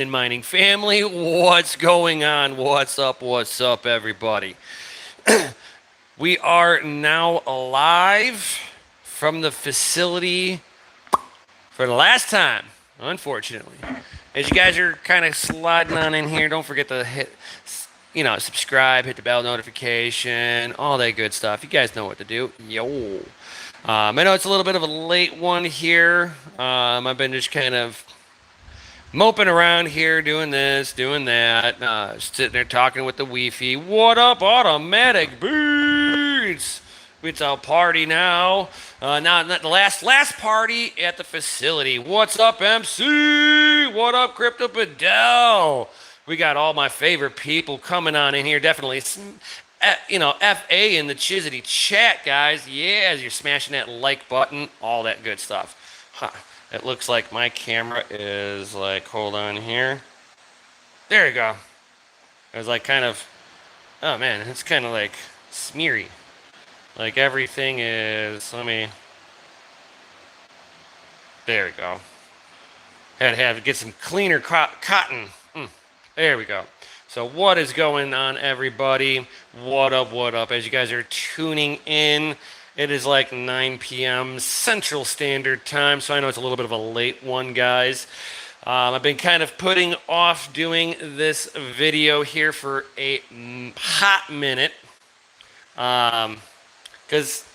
Mining family, what's going on? What's up, everybody? We are now live from the facility for the last time, unfortunately. As you guys are kind of sliding on in here, don't forget to hit, subscribe, hit the bell notification, all that good stuff. You guys know what to do. Yo. I know it's a little bit of a late one here. I've been just kind of moping around here, doing this, doing that, sitting there talking with the Wi-Fi. What up, automatic beats? It's a party now. Now, not the last party at the facility. What's up, MC? What up, Crypto Padel? We got all my favorite people coming on in here. Definitely, FA in the Chizity chat, guys. Yeah, as you're smashing that like button, all that good stuff. Huh. It looks like my camera is like, hold on here. There you go. It was like kind of, oh man, it's kind of like smeary. Like everything is, there we go. Had to get some cleaner cotton. There we go. So what is going on, everybody? What up? As you guys are tuning in, it is like 9 p.m. Central Standard Time, so I know it's a little bit of a late one, guys. I've been kind of putting off doing this video here for a hot minute, because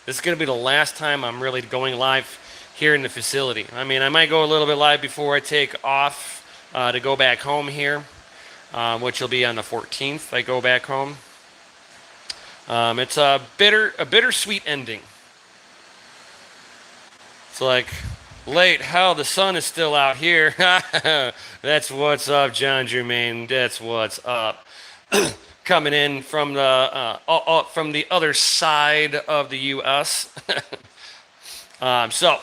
this is going to be the last time I'm really going live here in the facility. I mean, I might go a little bit live before I take off to go back home here, which will be on the 14th. I go back home. It's a bittersweet ending. It's like, late, hell, the sun is still out here. That's what's up, John Jermaine. That's what's up. Coming in from the other side of the U.S. So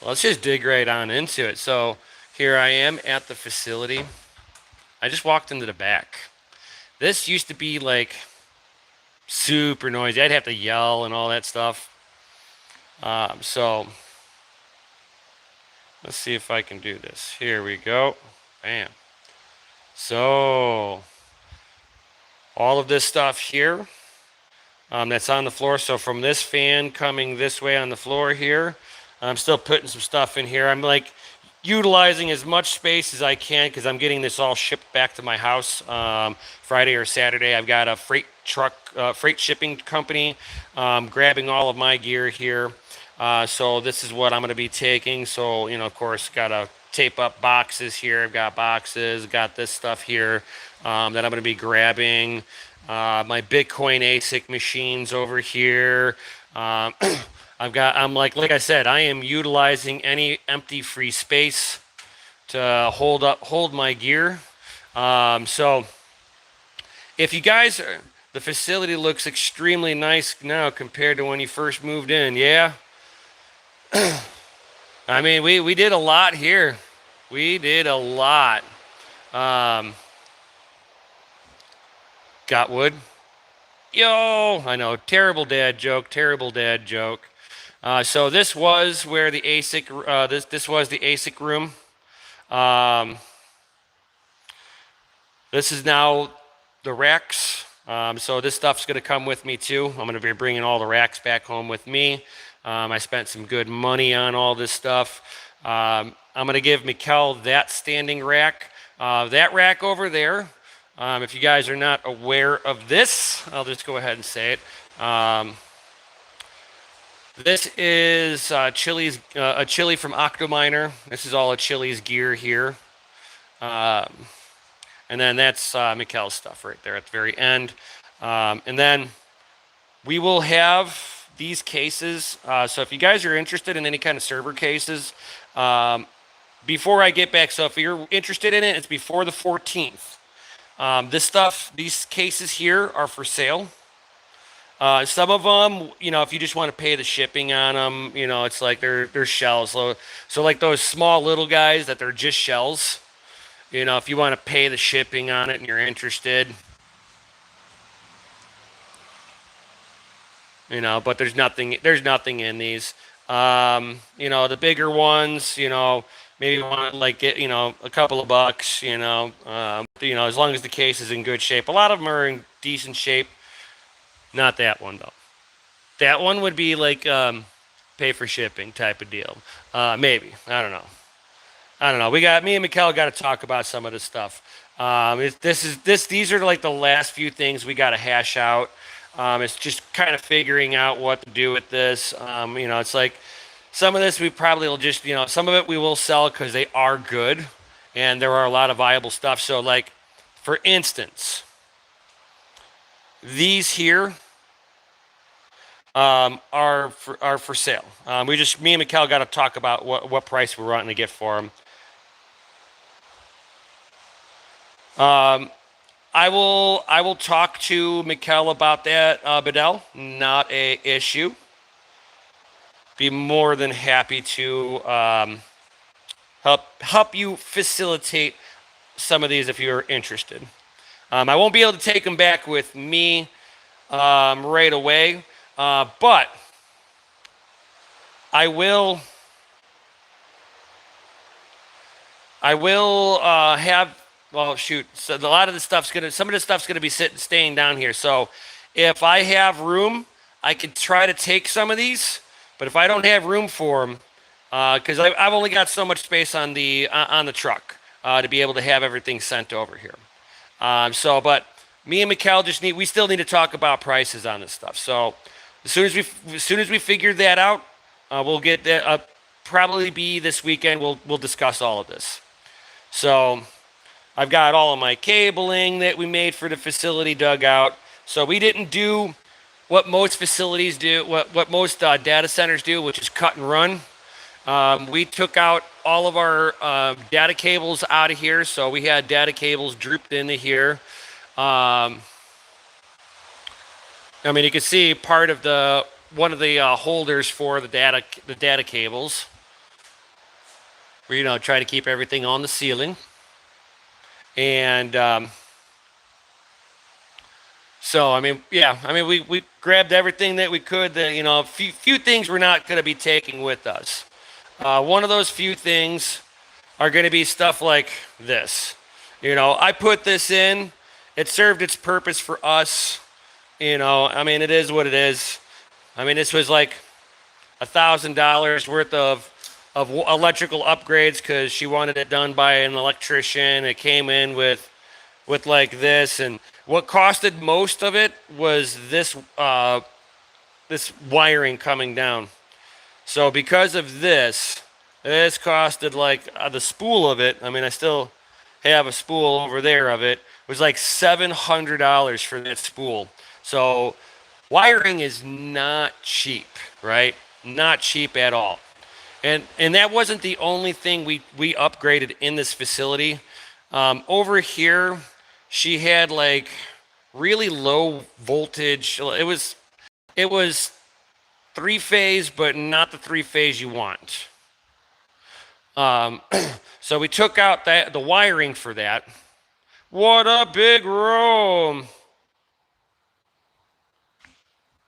let's just dig right on into it. So here I am at the facility. I just walked into the back. This used to be like super noisy. I'd have to yell and all that stuff. So let's see if I can do this. Here we go. Bam. So all of this stuff here, that's on the floor. So from this fan coming this way on the floor here, I'm still putting some stuff in here. I'm like utilizing as much space as I can because I'm getting this all shipped back to my house Friday or Saturday. I've got a freight shipping company grabbing all of my gear here. So this is what I'm going to be taking. So, of course, got to tape up boxes here. I've got boxes, got this stuff here that I'm going to be grabbing. My Bitcoin ASIC machines over here. I'm like I said, I am utilizing any empty free space to hold my gear. So if you guys, the facility looks extremely nice now compared to when you first moved in. Yeah. I mean, we did a lot here. We did a lot. Got wood. Yo, I know, terrible dad joke. So this was where the ASIC. This was the ASIC room. This is now the racks. So this stuff's going to come with me too. I'm going to be bringing all the racks back home with me. I spent some good money on all this stuff. I'm going to give Mikkel that standing rack. That rack over there, if you guys are not aware of this, I'll just go ahead and say it. This is a Chili from Octominer. This is all of Chili's gear here. And then that's Mikkel's stuff right there at the very end. And then we will have these cases. So if you guys are interested in any kind of server cases, before I get back, so if you're interested in it, it's before the 14th. These cases here are for sale. Some of them, if you just want to pay the shipping on them, it's like they're shells. So like those small little guys that they're just shells, if you want to pay the shipping on it and you're interested, but there's nothing in these. The bigger ones, maybe want to like get a couple of bucks, as long as the case is in good shape. A lot of them are in decent shape. Not that one though. That one would be like pay for shipping type of deal. Maybe I don't know. I don't know. We got me and Mikkel got to talk about some of this stuff. These are like the last few things we got to hash out. It's just kind of figuring out what to do with this. It's like some of this we probably will just some of it we will sell because they are good, and there are a lot of viable stuff. So like, for instance, these here are for sale. Me and Mikkel got to talk about what price we're wanting to get for them. I will talk to Mikkel about that, Bedell. Not a issue. Be more than happy to help you facilitate some of these if you're interested. I won't be able to take them back with me right away, but I will. Have. Well, shoot. So some of the stuff's gonna be staying down here. So if I have room, I could try to take some of these. But if I don't have room for them, because I've only got so much space on the truck to be able to have everything sent over here. But me and Mikkel we still need to talk about prices on this stuff. So as soon as we figure that out, we'll get that. Probably be this weekend. We'll discuss all of this. So I've got all of my cabling that we made for the facility dug out. So we didn't do what most facilities do, what most data centers do, which is cut and run. We took out all of our data cables out of here. So we had data cables drooped into here. You can see part of one of the holders for the data cables. We try to keep everything on the ceiling. And we grabbed everything that we could. A few things we're not going to be taking with us. One of those few things are going to be stuff like this. I put this in. It served its purpose for us. It is what it is. This was like $1,000 worth of electrical upgrades because she wanted it done by an electrician. It came in with like this, and what costed most of it was this wiring coming down. So because of this costed like the spool of it. I still have a spool over there of it. It was like $700 for that spool. So wiring is not cheap, right? Not cheap at all. And that wasn't the only thing we upgraded in this facility. Over here, she had like really low voltage. It was 3-phase, but not the 3-phase you want. So we took out the wiring for that. What a big room!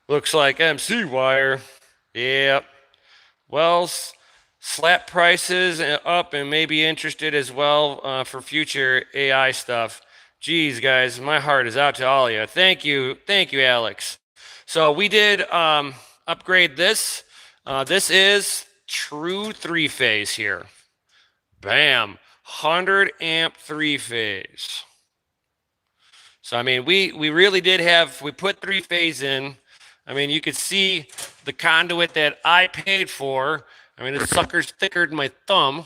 Looks like MC wire. Yep. Well, slap prices up and maybe interested as well for future AI stuff. Geez, guys, my heart is out to all of you. Thank you, Alex. So we did upgrade this. This is true 3-phase here. Bam, 100 amp 3-phase. So we really did we put 3-phase in. You could see the conduit that I paid for. The sucker's thicker than my thumb.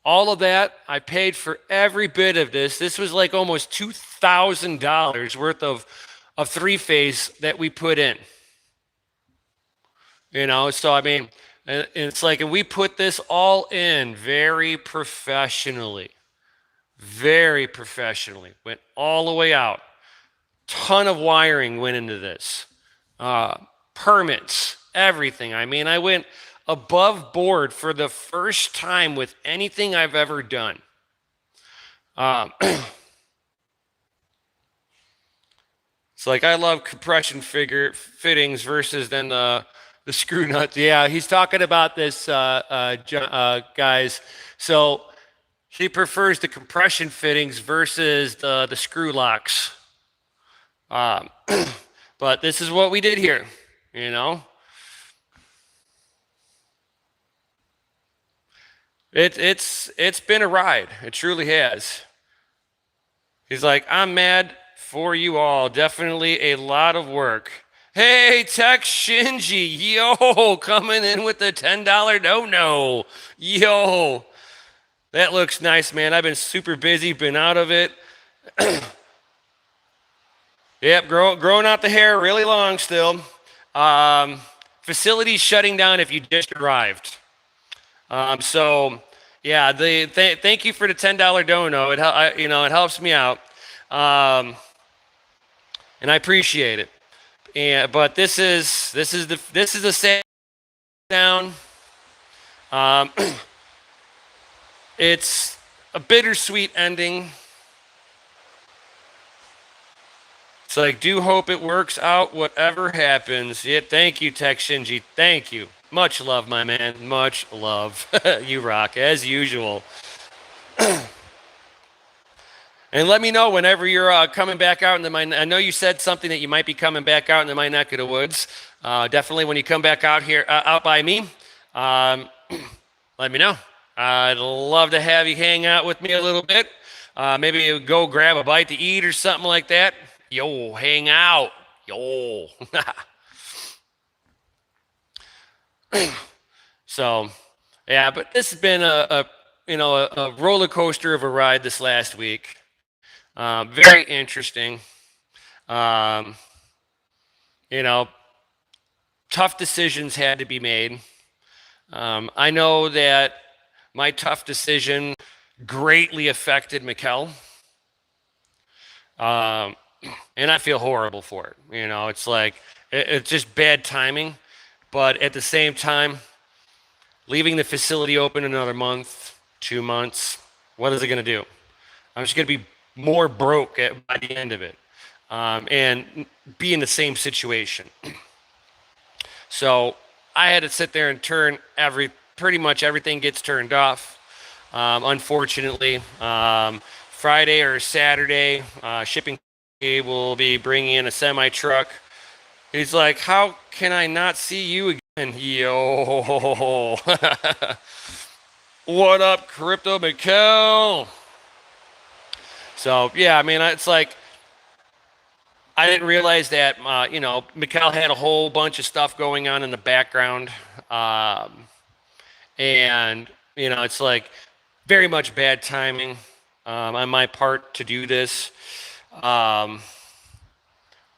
All of that, I paid for every bit of this. This was like almost $2,000 worth of 3-phase that we put in. So it's like, and we put this all in very professionally. Very professionally. Went all the way out. Ton of wiring went into this. Permits, everything. I went above board for the first time with anything I've ever done. It's like I love compression fittings versus then the The screw nuts. Yeah, he's talking about this, guys. So he prefers the compression fittings versus the screw locks. Um, but this is what we did here, you know. It's been a ride. It truly has. He's like, I'm mad for you all. Definitely a lot of work. Hey, Tech Shinji, yo, coming in with the $10 no. Yo, that looks nice, man. I've been super busy, been out of it. Yep, growing out the hair really long still. Facilities shutting down if you just arrived. So, yeah, thank you for the $10 dono. It helps me out, and I appreciate it. But this is the sad down. Um, it's a bittersweet ending. It's like, do hope it works out, whatever happens. Yeah, thank you, Tech Shinji. Thank you. Much love, my man. Much love. You rock, as usual. And let me know whenever you're coming back out into my. I know you said something that you might be coming back out into my neck of the woods. Definitely when you come back out here, out by me, um, let me know. I'd love to have you hang out with me a little bit. Maybe you go grab a bite to eat or something like that. Yo, hang out. Yo. So, yeah, but this has been a roller coaster of a ride this last week. Very interesting. Um, you know, tough decisions had to be made. I know that my tough decision greatly affected Mikkel. Um, and I feel horrible for it. It's like it's just bad timing. But at the same time, leaving the facility open another month, 2 months, what is it going to do? I'm just going to be more broke by the end of it, and be in the same situation. So I had to sit there and pretty much everything gets turned off. Unfortunately, Friday or Saturday, shipping will be bringing in a semi truck. He's like, how can I not see you again? Yo. What up, Crypto Mikkel? So, yeah, I mean, it's like, I didn't realize that, Mikkel had a whole bunch of stuff going on in the background. And, it's like very much bad timing on my part to do this.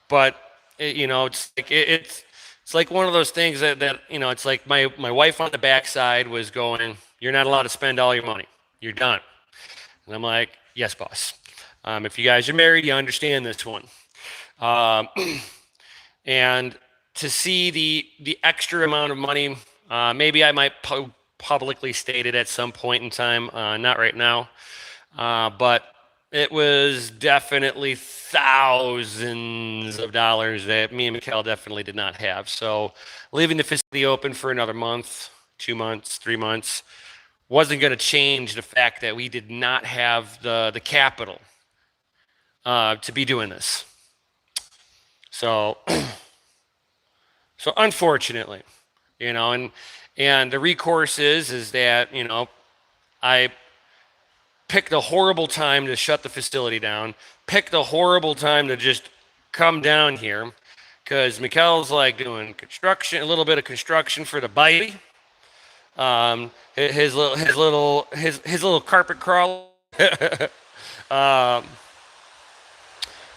But it's like one of those things that it's like my wife on the backside was going, "You're not allowed to spend all your money. You're done." And I'm like, "Yes, boss. If you guys are married, you understand this one." Um, and to see the extra amount of money, maybe I might publicly state it at some point in time. Not right now, but it was definitely thousands of dollars that me and Mikkel definitely did not have. So leaving the facility open for another month, 2 months, 3 months wasn't going to change the fact that we did not have the capital to be doing this. So, so unfortunately, and the recourse is that I picked a horrible time to shut the facility down, picked a horrible time to just come down here, because Mikkel's like doing construction, a little bit of construction for the baby. His little carpet crawl. um,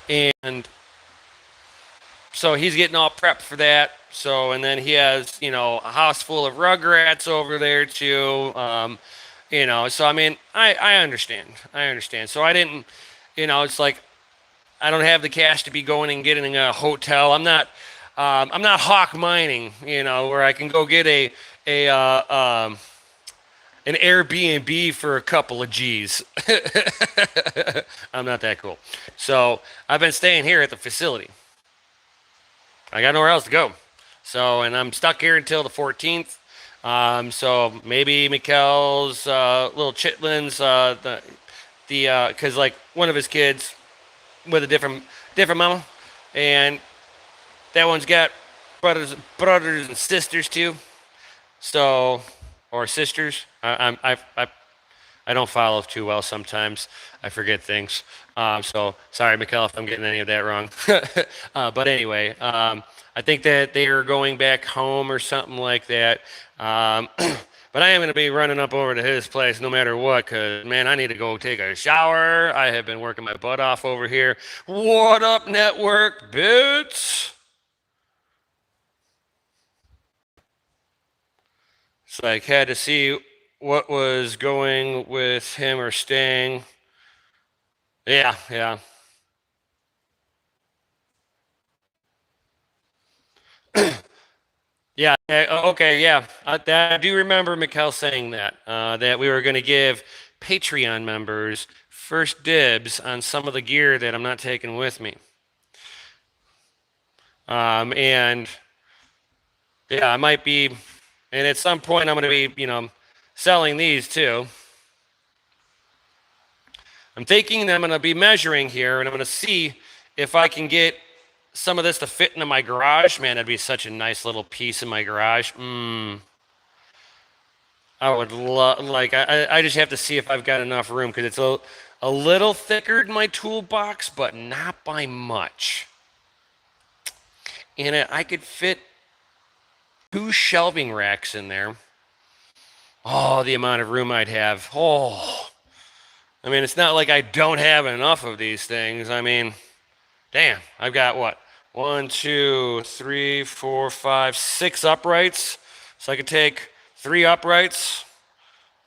and so he's getting all prepped for that. So, and then he has, a house full of rugrats over there too. So I mean, I understand. I understand. So I didn't, it's like I don't have the cash to be going and getting a hotel. I'm not hawk mining, where I can go get an Airbnb for a couple of G's. I'm not that cool. So I've been staying here at the facility. I got nowhere else to go. So, and I'm stuck here until the 14th. So maybe Mikkel's little chitlins, because like one of his kids with a different mama, and that one's got brothers and sisters too. So, or sisters. I don't follow too well sometimes. I forget things. So sorry, Mikkel, if I'm getting any of that wrong. But anyway, I think that they are going back home or something like that. But I am going to be running up over to his place no matter what, because, man, I need to go take a shower. I have been working my butt off over here. What up, network bits? It's like, had to see what was going with him or staying. Yeah, yeah. Yeah. Okay. Yeah. I do remember Mikkel saying that that we were going to give Patreon members first dibs on some of the gear that I'm not taking with me. And yeah, I might be, and at some point I'm going to be, selling these too. I'm thinking that I'm going to be measuring here, and I'm going to see if I can get some of this to fit into my garage. Man, that'd be such a nice little piece in my garage. I would love, like, I just have to see if I've got enough room because it's a little thicker in my toolbox, but not by much. And I could fit 2 shelving racks in there. Oh, the amount of room I'd have. Oh, I mean, it's not like I don't have enough of these things. I mean, damn, I've got what? 1, 2, 3, 4, 5, 6 uprights. So I could take 3 uprights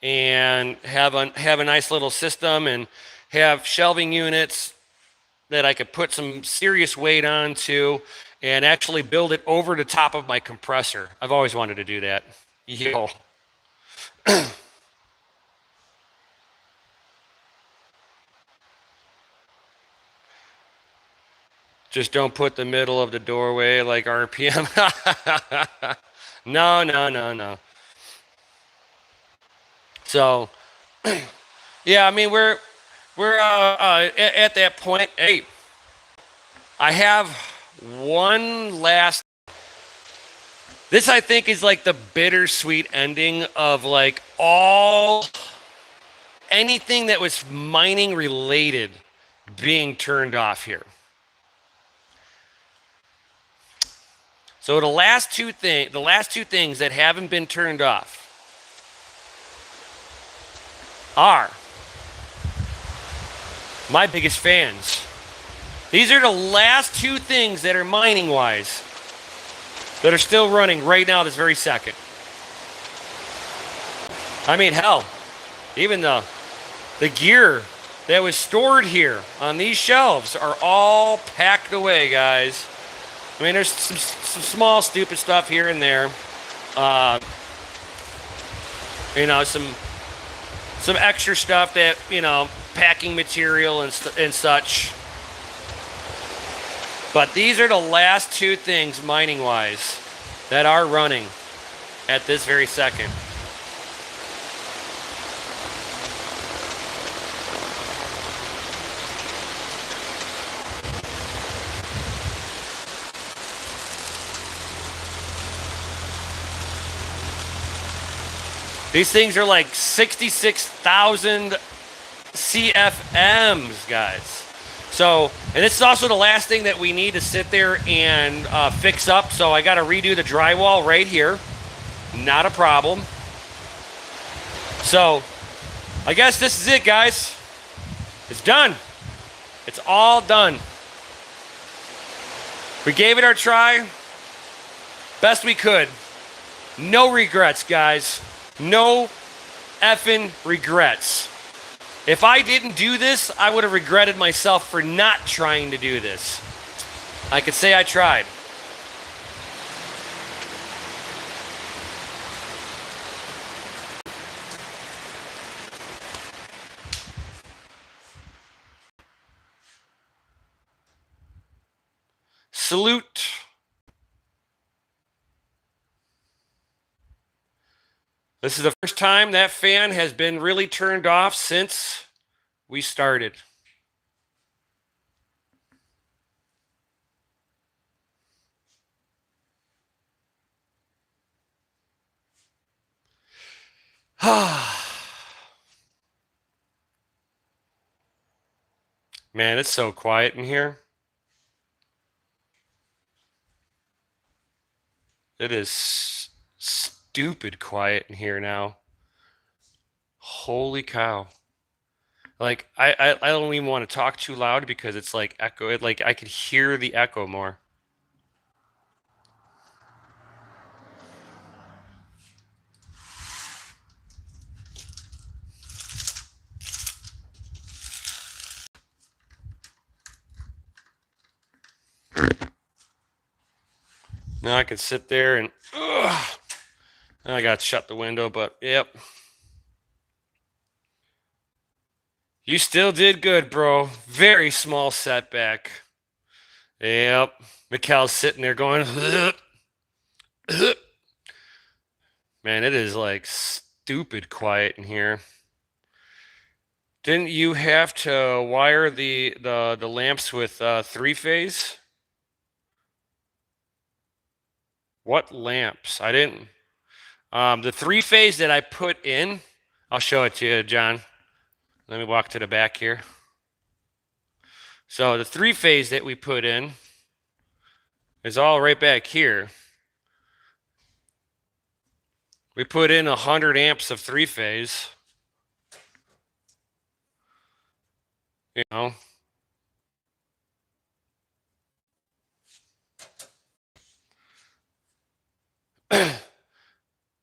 and have a nice little system and have shelving units that I could put some serious weight onto and actually build it over the top of my compressor. I've always wanted to do that. Yo. Just don't put the middle of the doorway like RPM. No, no, no, no. So, yeah, I mean we're at that point. Hey, I have one last. This I think is like the bittersweet ending of like all anything that was mining related being turned off here. So the last two things that haven't been turned off are my biggest fans. These are the last 2 things that are mining wise that are still running right now this very second. I mean, hell, even the gear that was stored here on these shelves are all packed away, guys. I mean, there's some small stupid stuff here and there. Some extra stuff that, packing material and such. But these are the last 2 things mining wise that are running at this very second. These things are like 66,000 CFMs, guys. So, and this is also the last thing that we need to sit there and fix up. So I got to redo the drywall right here. Not a problem. So, I guess this is it, guys. It's done. It's all done. We gave it our try. Best we could. No regrets, guys. No effing regrets. If I didn't do this, I would have regretted myself for not trying to do this. I could say I tried. Salute This is the first time that fan has been really turned off since we started. Man, it's so quiet in here. It is stupid quiet in here now. Holy cow. Like I don't even want to talk too loud because it's like echo. Like I could hear the echo more. Now I could sit there and I got to shut the window, but yep. You still did good, bro. Very small setback. Yep. Mikkel's sitting there going, man, it is like stupid quiet in here. Didn't you have to wire the lamps with three-phase? What lamps? I didn't. The three-phase that I put in, I'll show it to you, John. Let me walk to the back here. So the three-phase that we put in is all right back here. We put in 100 amps of three-phase. You know.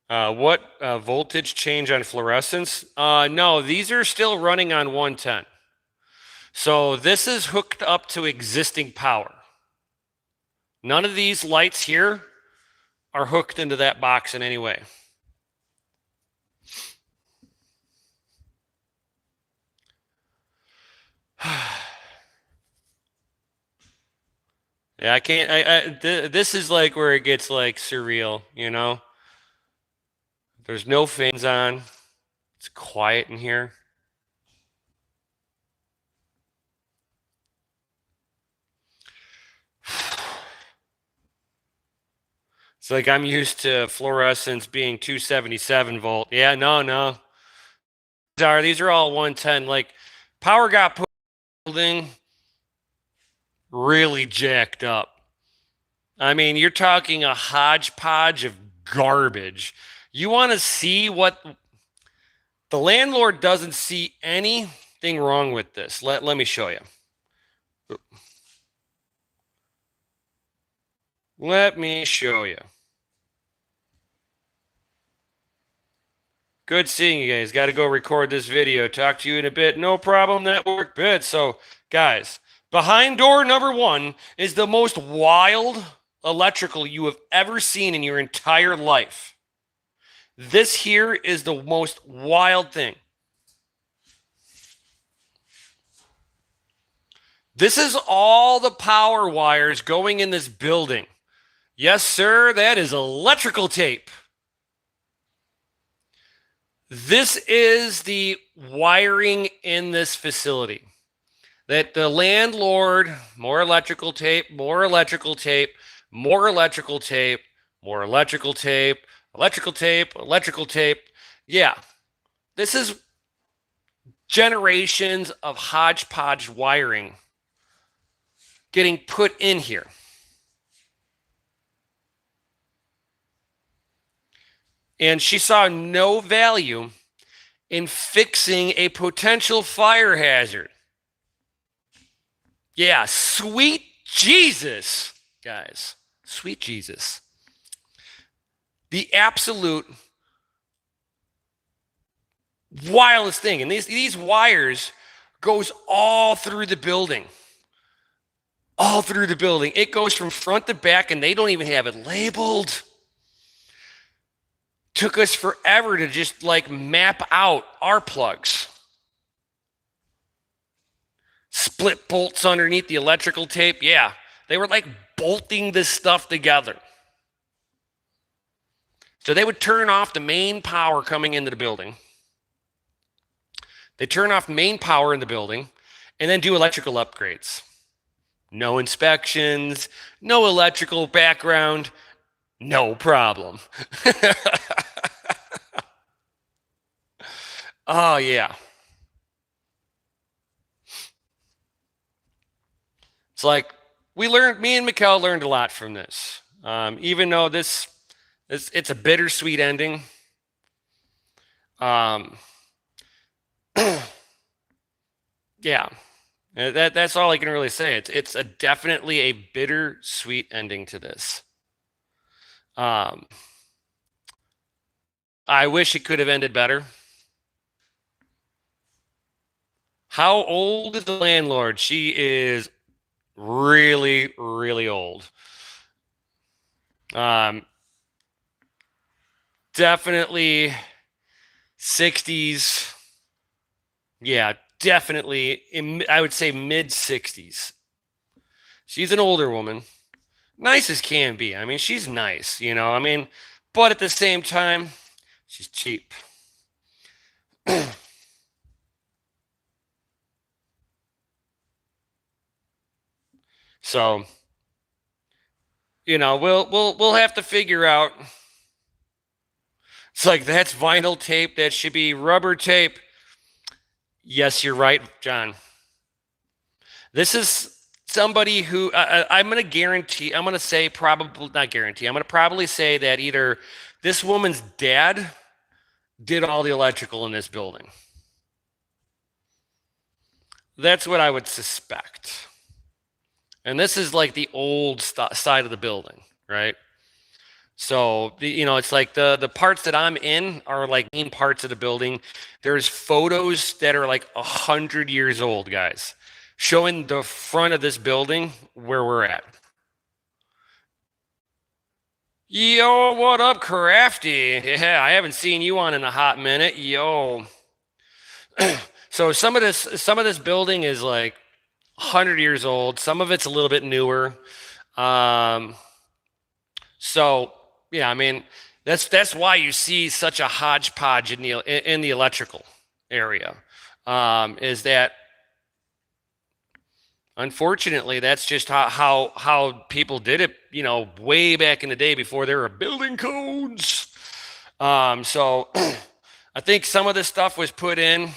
What voltage change on fluorescence? No, these are still running on 110. So this is hooked up to existing power. None of these lights here are hooked into that box in any way. Yeah, I can't. This is like where it gets like surreal, you know? There's no fans on. It's quiet in here. It's like I'm used to fluorescence being 277 volt. Yeah, no. These are all 110. Like power got put in the building really jacked up. I mean, you're talking a hodgepodge of garbage. You want to see what the landlord doesn't see anything wrong with this. Let me show you. Let me show you. Good seeing you guys. Got to go record this video. Talk to you in a bit. No problem, network bit. So, guys, behind door number 1 is the most wild electrical you have ever seen in your entire life. This here is the most wild thing. This is all the power wires going in this building. Yes, sir, that is electrical tape. This is the wiring in this facility. That the landlord, more electrical tape, more electrical tape, more electrical tape, more electrical tape, electrical tape, electrical tape. Yeah, this is generations of hodgepodge wiring getting put in here. And she saw no value in fixing a potential fire hazard. Yeah, sweet Jesus, guys. Sweet Jesus. The absolute wildest thing. And these wires goes all through the building. All through the building. It goes from front to back, and they don't even have it labeled. Took us forever to just like map out our plugs. Split bolts underneath the electrical tape. Yeah, they were like bolting this stuff together. So they would turn off the main power coming into the building. They turn off main power in the building and then do electrical upgrades. No inspections, no electrical background, no problem. Oh, yeah. It's like me and Mikkel learned a lot from this. Even though it's a bittersweet ending. Yeah, that's all I can really say. It's definitely a bittersweet ending to this. I wish it could have ended better. How old is the landlord? She is really, really old. Definitely 60s. Yeah, definitely. I would say mid 60s. She's an older woman. Nice as can be. I mean, she's nice, I mean, but at the same time, she's cheap. So, we'll have to figure out. It's like that's vinyl tape. That should be rubber tape. Yes, you're right, John. This is somebody who I'm going to guarantee. I'm going to say probably not guarantee. I'm going to probably say that either this woman's dad did all the electrical in this building. That's what I would suspect. And this is like the old side of the building, right? So, it's like the parts that I'm in are like main parts of the building. There's photos that are like 100 years old, guys, showing the front of this building where we're at. Yo, what up, Crafty? Yeah, I haven't seen you on in a hot minute. Yo. So some of this building is like 100 years old. Some of it's a little bit newer. So yeah, I mean that's why you see such a hodgepodge in the electrical area. Is that unfortunately that's just how people did it, way back in the day before there were building codes. So I think some of this stuff was put in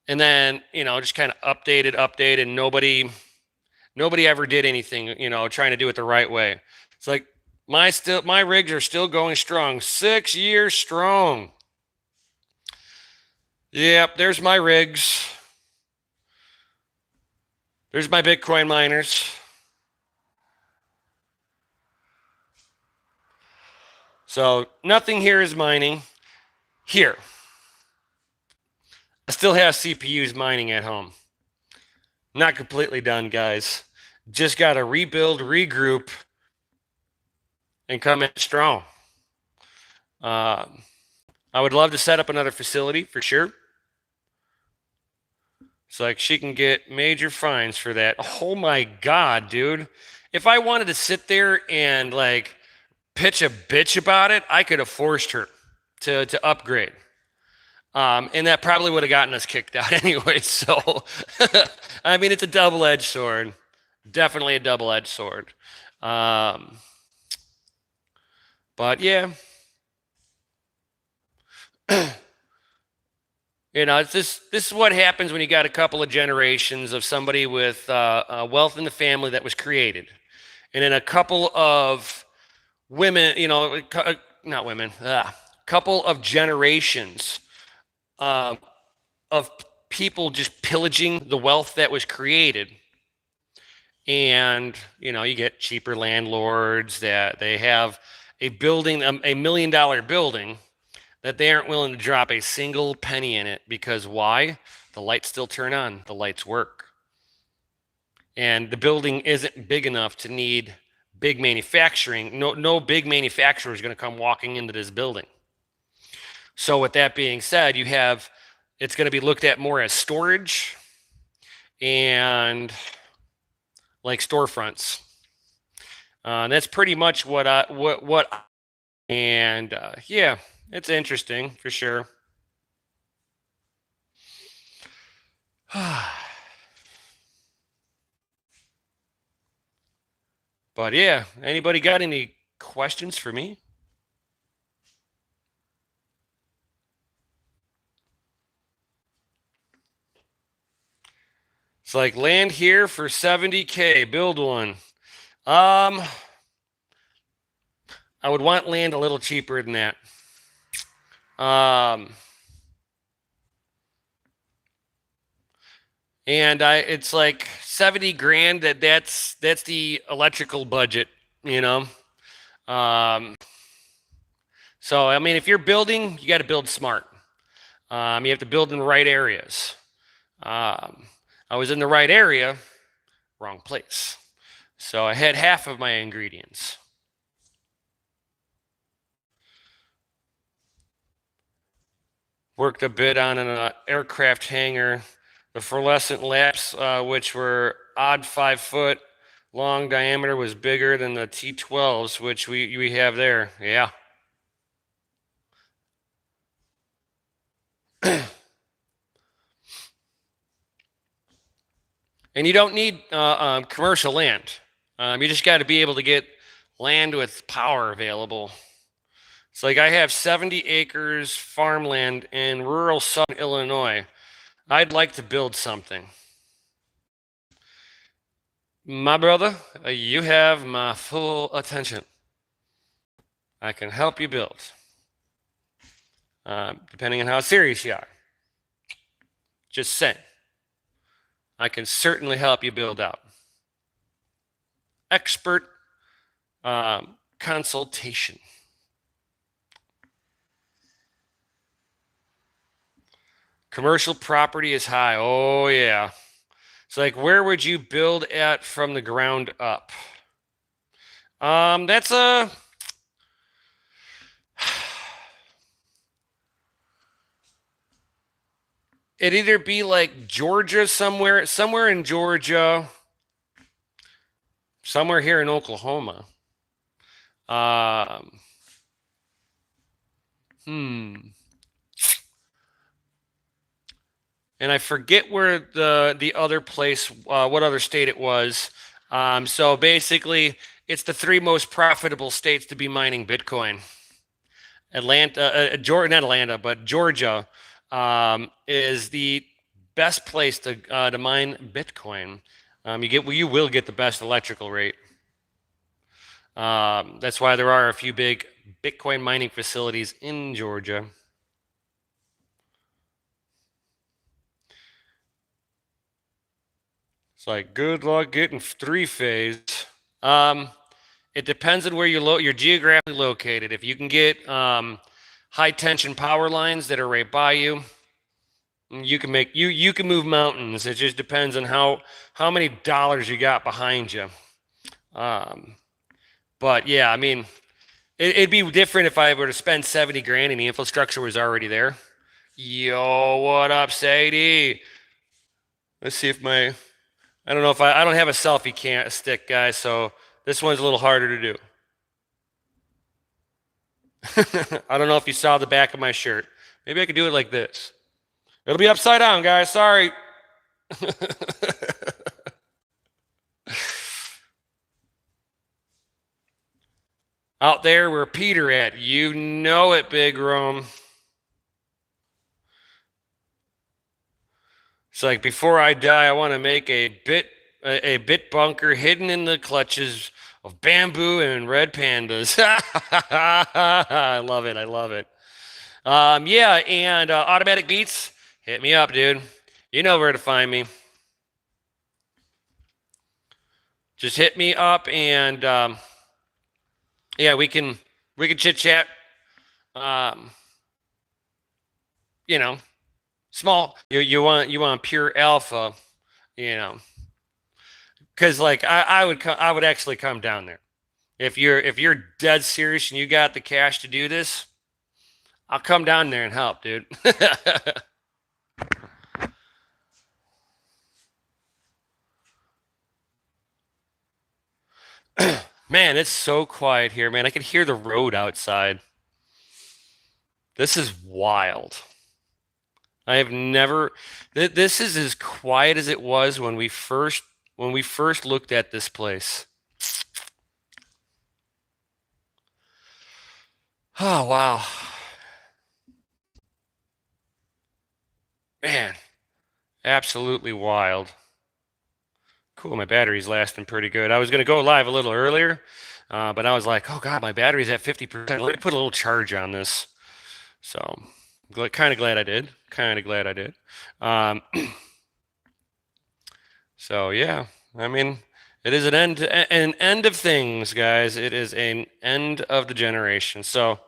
and then, just kind of updated. Nobody ever did anything, trying to do it the right way. It's like my rigs are still going strong. 6 years strong. Yep, there's my rigs. There's my Bitcoin miners. So nothing here is mining. Here. I still have CPUs mining at home. Not completely done, guys. Just got to rebuild, regroup, and come in strong. I would love to set up another facility for sure. It's like she can get major fines for that. Oh my God, dude. If I wanted to sit there and like pitch a bitch about it, I could have forced her to upgrade. And that probably would have gotten us kicked out anyway. So, I mean, it's a double-edged sword. Definitely a double-edged sword. But yeah. This is what happens when you got a couple of generations of somebody with wealth in the family that was created. And then a couple of women, not women, couple of generations of people just pillaging the wealth that was created. And, you get cheaper landlords that they have a building, $1 million building that they aren't willing to drop a single penny in it because why? The lights still turn on, the lights work. And the building isn't big enough to need big manufacturing. No big manufacturer is going to come walking into this building. So with that being said, it's going to be looked at more as storage and like storefronts. That's pretty much what And yeah, it's interesting for sure. But yeah, anybody got any questions for me? It's like land here for 70K, build one. I would want land a little cheaper than that. And it's like 70 grand. That's the electrical budget, you know. So I mean, if you're building, you got to build smart. You have to build in the right areas. I was in the right area, wrong place. So I had half of my ingredients. Worked a bit on an aircraft hangar. The fluorescent laps, which were odd 5 foot long diameter, was bigger than the T12s, which we have there. Yeah. And you don't need commercial land. You just got to be able to get land with power available. It's like I have 70 acres farmland in rural southern Illinois. I'd like to build something. My brother, you have my full attention. I can help you build, depending on how serious you are. Just saying. I can certainly help you build out. Expert consultation. Commercial property is high. Oh, yeah. It's like, where would you build at from the ground up? That's a... It'd either be like Georgia somewhere in Georgia, somewhere here in Oklahoma. And I forget where the other place, what other state it was. So basically, it's the three most profitable states to be mining Bitcoin. Not Atlanta, but Georgia is the best place to mine Bitcoin. You will get the best electrical rate. That's why there are a few big Bitcoin mining facilities in Georgia. It's like, good luck getting 3-phase. It depends on where you're geographically located. If you can get high tension power lines that are right by you, you can move mountains. It just depends on how many dollars you got behind you. But yeah, I mean, it'd be different if I were to spend 70 grand and the infrastructure was already there. Yo, what up, Sadie? Let's see if I don't know if I don't have a selfie stick, guys, so this one's a little harder to do. I don't know if you saw the back of my shirt. Maybe I could do it like this. It'll be upside down, guys. Sorry. Out there where Peter at. You know it, Big Rome. It's like, before I die, I want to make a bit bunker hidden in the clutches of bamboo and red pandas. I love it. I love it. Yeah, and Automatic Beats, hit me up, dude. You know where to find me. Just hit me up, and yeah, we can chit chat. You know, small. You want pure alpha, you know. Because like I would actually come down there. If you're dead serious and you got the cash to do this, I'll come down there and help, dude. Man, it's so quiet here, man. I can hear the road outside. This is wild. I have never. This is as quiet as it was when we first looked at this place. Oh wow, man, absolutely wild. Cool, my battery's lasting pretty good. I was gonna go live a little earlier, but I was like, oh god, my battery's at 50%. Let me put a little charge on this. So, kind of glad I did. Kind of glad I did. So yeah, I mean, it is an end of things, guys. It is an end of the generation. So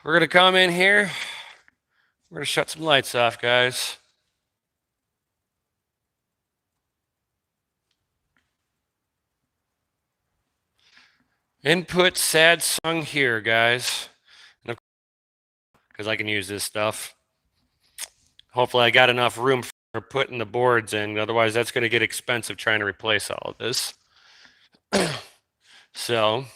we're gonna come in here. We're gonna shut some lights off, guys. Input sad song here, guys, because I can use this stuff. Hopefully, I got enough room for putting the boards in. Otherwise, that's going to get expensive trying to replace all of this. So,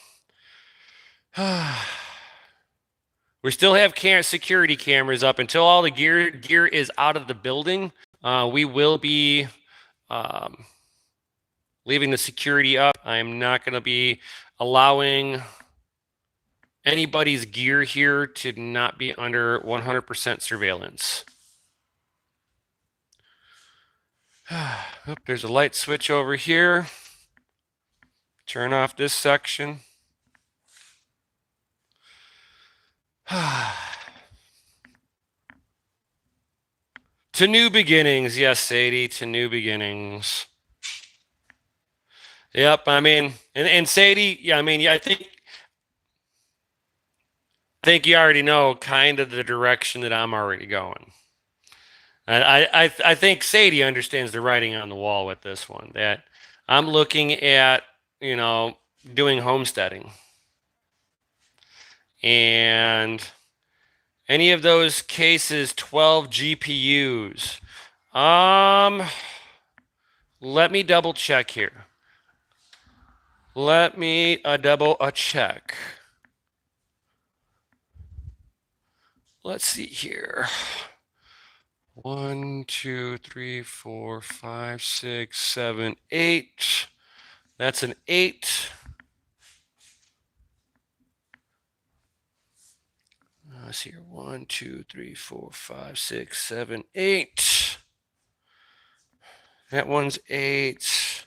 we still have security cameras up until all the gear is out of the building. We will be leaving the security up. I'm not going to be allowing anybody's gear here to not be under 100% surveillance. Oop, there's a light switch over here. Turn off this section. To new beginnings, yes, Sadie, to new beginnings. Yep, I mean, and Sadie, yeah, I mean, yeah, I think you already know kind of the direction that I'm already going. I think Sadie understands the writing on the wall with this one, that I'm looking at, doing homesteading. And any of those cases, 12 GPUs. Let me double check here. Let me double check. Let's see here. 1, 2, 3, 4, 5, 6, 7, 8. That's an 8. Let's see here. 1, 2, 3, 4, 5, 6, 7, 8. That one's 8.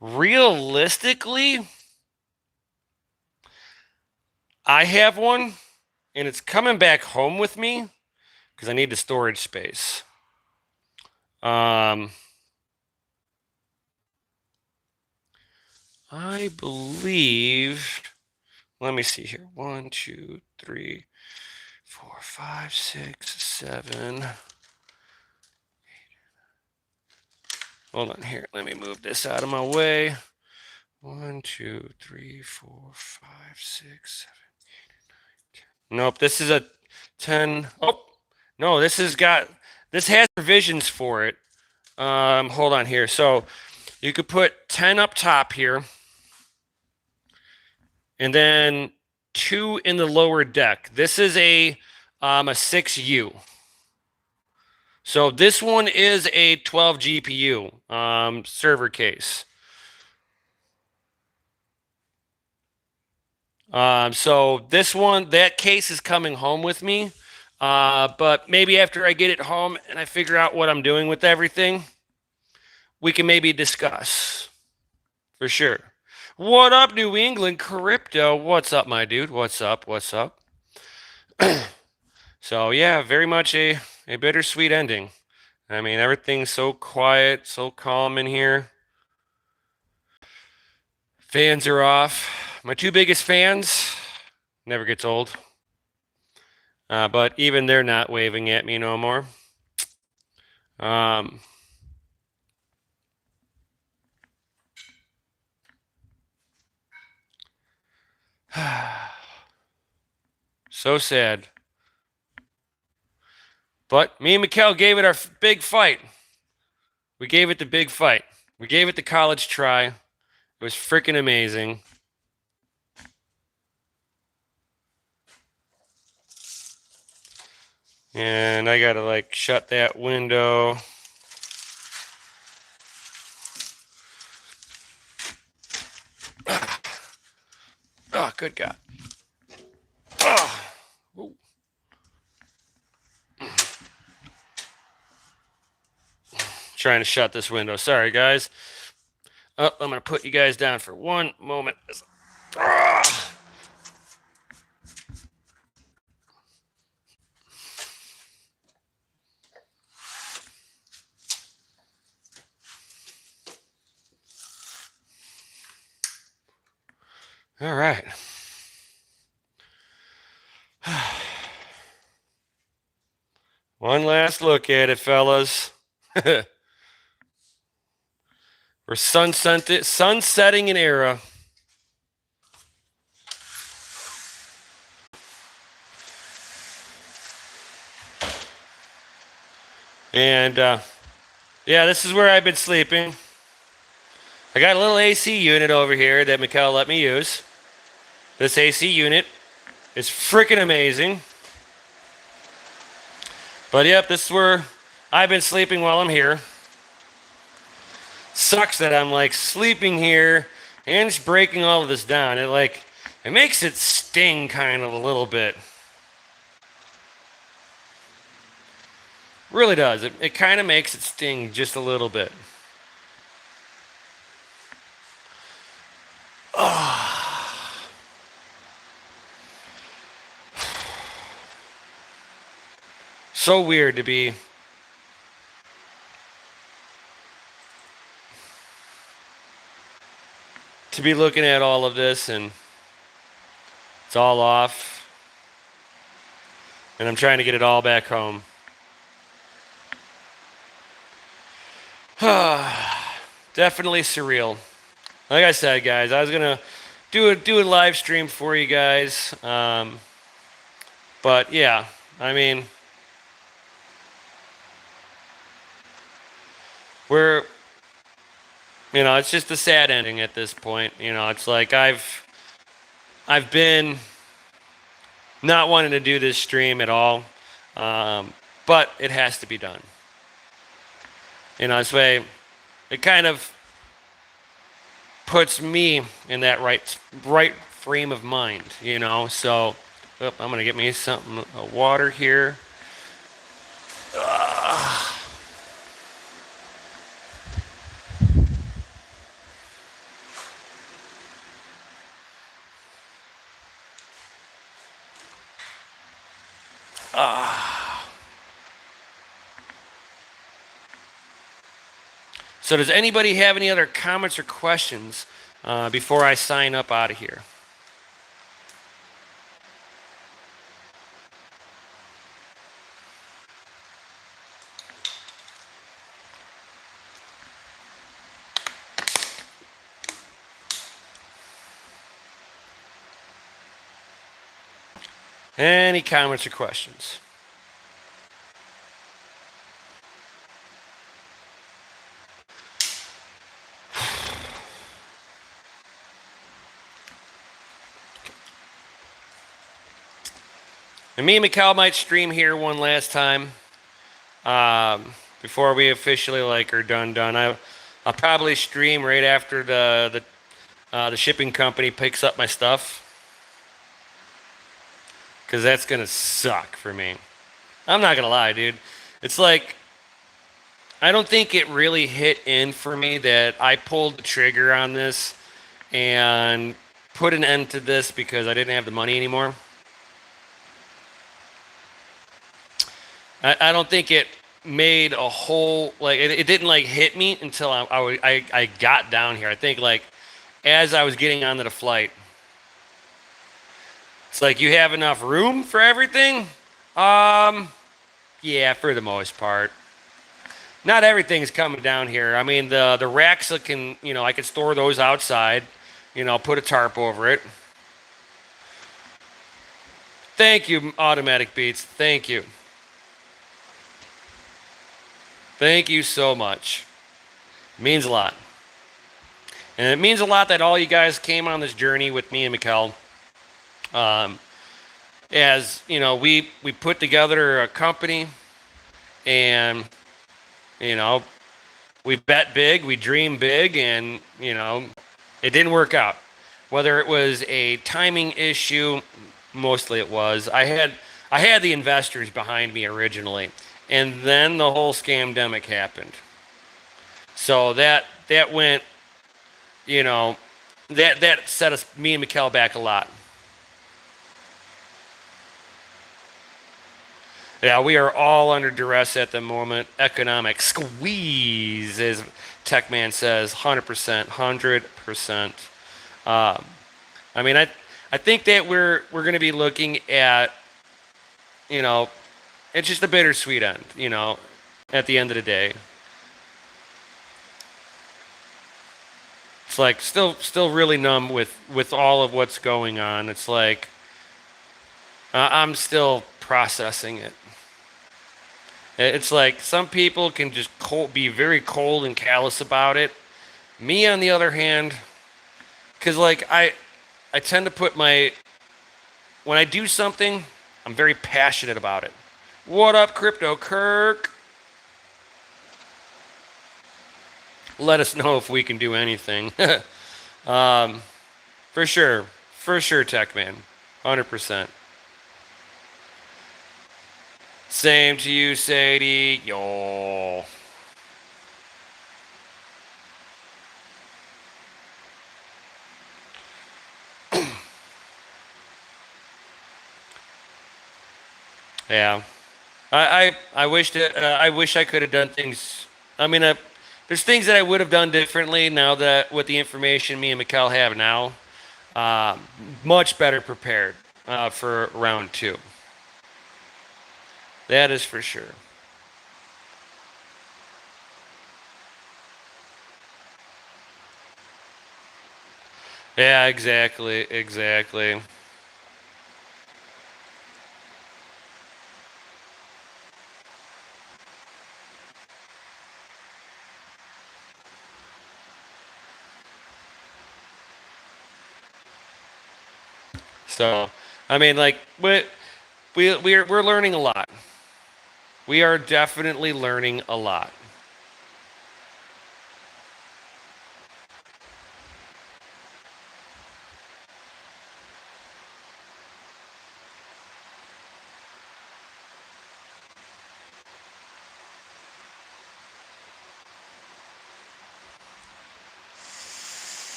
Realistically, I have one, and it's coming back home with me because I need the storage space. I believe. Let me see here. 1, 2, 3, 4, 5, 6, 7. 8. Hold on here. Let me move this out of my way. 1, 2, 3, 4, 5, 6, 7, 8, 9, 10. Nope, this is a 10. Oh, no, this has provisions for it. Hold on here. So you could put 10 up top here, and then 2 in the lower deck. This is a 6U. So this one is a 12 GPU server case. So this one, that case is coming home with me. But maybe after I get it home and I figure out what I'm doing with everything, we can maybe discuss. For sure. What up, New England Crypto? What's up, my dude? What's up? What's up? So yeah, very much a bittersweet ending. I mean, everything's so quiet, so calm in here. Fans are off. My 2 biggest fans, never gets old. But even they're not waving at me no more. So sad. But me and Mikkel gave it our big fight. We gave it the big fight. We gave it the college try. It was freaking amazing. And I gotta like shut that window. Oh, good God. Oh. Trying to shut this window. Sorry, guys. Oh, I'm going to put you guys down for one moment. All right. One last look at it, fellas. We're sunsetting an era. And yeah, this is where I've been sleeping. I got a little AC unit over here that Mikkel let me use. This AC unit is freaking amazing. But yep, this is where I've been sleeping while I'm here. Sucks that I'm like sleeping here and just breaking all of this down. It makes it sting kind of a little bit. Really does. It kind of makes it sting just a little bit. So weird to be looking at all of this and it's all off. And I'm trying to get it all back home. Definitely surreal. Like I said, guys, I was gonna do a live stream for you guys. But yeah, I mean, it's just a sad ending at this point. It's like I've been not wanting to do this stream at all, but it has to be done. This way, it kind of puts me in that right frame of mind. So I'm gonna get me something, a water here. So does anybody have any other comments or questions before I sign up out of here? Any comments or questions? And me and Mikkel might stream here one last time before we officially are done. I'll probably stream right after the shipping company picks up my stuff, because that's gonna suck for me. I'm not gonna lie, dude. It's like I don't think it really hit in for me that I pulled the trigger on this and put an end to this because I didn't have the money anymore. I don't think it made a whole it didn't hit me until I got down here. I think as I was getting onto the flight, it's like, you have enough room for everything. Yeah, for the most part. Not everything's coming down here. I mean, the racks I can store those outside. Put a tarp over it. Thank you, Automatic Beats. Thank you. Thank you so much. It means a lot. And it means a lot that all you guys came on this journey with me and Mikkel. As you know, we put together a company, and you know, we bet big, we dream big, and you know, it didn't work out. Whether it was a timing issue, mostly it was. I had the investors behind me originally, and then the whole scamdemic happened. So that went, you know, that set us, me and Mikkel, back a lot. Yeah, we are all under duress at the moment. Economic squeeze, as TechMan says, 100%, 100%. Um, I mean, I think that we're going to be looking at, you know, it's just a bittersweet end, you know, at the end of the day. It's like still really numb with all of what's going on. It's like I'm still processing it. It's like some people can just be very cold and callous about it. Me, on the other hand, because like I tend to put my, when I do something, I'm very passionate about it. What up, Crypto Kirk? Let us know if we can do anything. For sure, Tech Man, 100%. Same to you, Sadie. Yo. Yeah. I wish that I wish I could have done things. I mean, there's things that I would have done differently now that with the information me and Mikkel have now. Uh, Much better prepared for round two. That is for sure. Yeah, exactly. So, I mean, like, we're learning a lot. We are definitely learning a lot.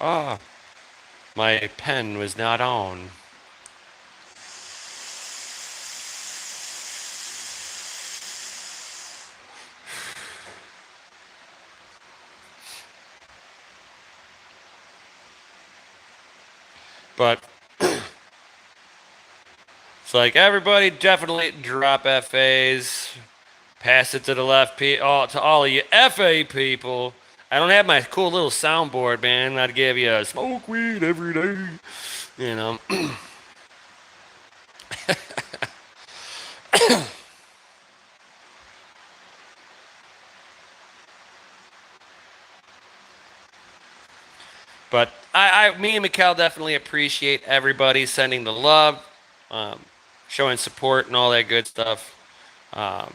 Ah, my pen was not on. But it's like everybody definitely drop FAs. Pass it to the left, to all of you FA people. I don't have my cool little soundboard, man. I'd give you a smoke weed every day. You know. But me and Mikkel definitely appreciate everybody sending the love, um, showing support, and all that good stuff. Um,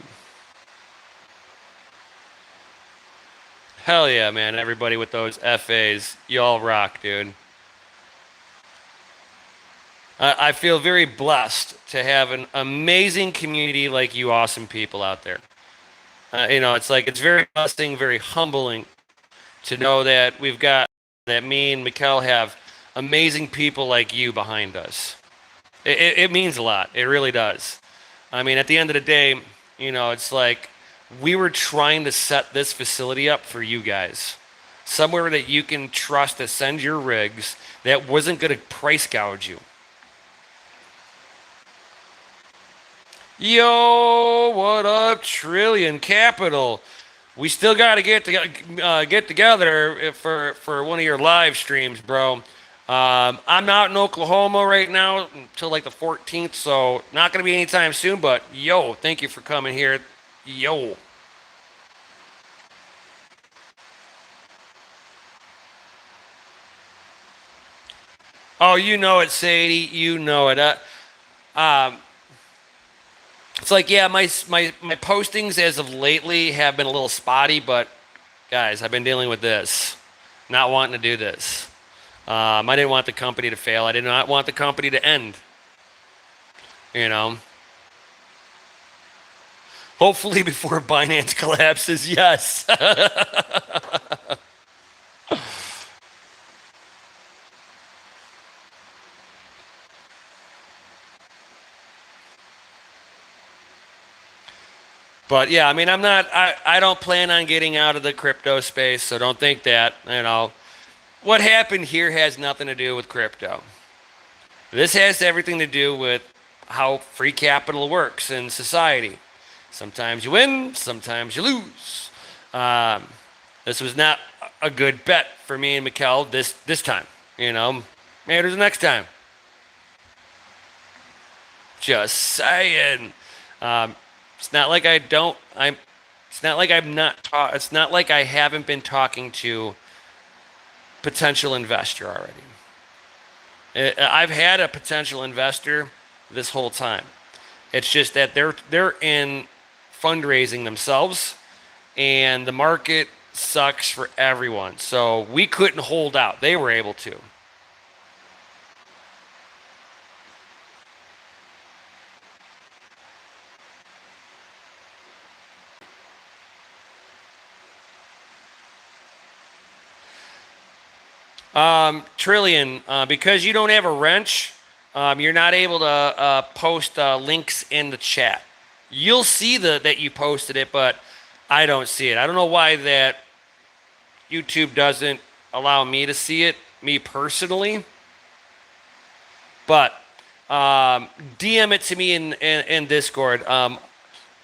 Hell yeah, man! Everybody with those FAs, y'all rock, dude. I feel very blessed to have an amazing community like you, awesome people out there. You know, it's like it's very blessing, very humbling to know that we've got that me and Mikkel have amazing people like you behind us. It means a lot. It really does. I mean, at the end of the day, you know, it's like we were trying to set this facility up for you guys. Somewhere that you can trust to send your rigs that wasn't going to price gouge you. Yo, what up, Trillion Capital? We still got to get together for one of your live streams, bro. I'm out in Oklahoma right now until like the 14th, so not gonna be anytime soon. But yo, thank you for coming here. Yo. Oh, you know it, Sadie. You know it. Um, it's like, yeah, my postings as of lately have been a little spotty, but guys, I've been dealing with this, not wanting to do this. I didn't want the company to fail. I did not want the company to end. You know, hopefully before Binance collapses. Yes. But yeah, I mean, I don't plan on getting out of the crypto space, so don't think that. What happened here has nothing to do with crypto. This has everything to do with how free capital works in society. Sometimes you win, sometimes you lose. Um, this was not a good bet for me and Mikkel this time. Maybe there's the next time. Just saying. Um, it's not like I don't. I'm. It's not like I'm not. It's not like I haven't been talking to potential investor already. I've had a potential investor this whole time. It's just that they're in fundraising themselves, and the market sucks for everyone. So we couldn't hold out. They were able to. Trillion, because you don't have a wrench, you're not able to post links in the chat. You'll see that you posted it, but I don't see it. I don't know why that YouTube doesn't allow me to see it, me personally. But DM it to me in Discord.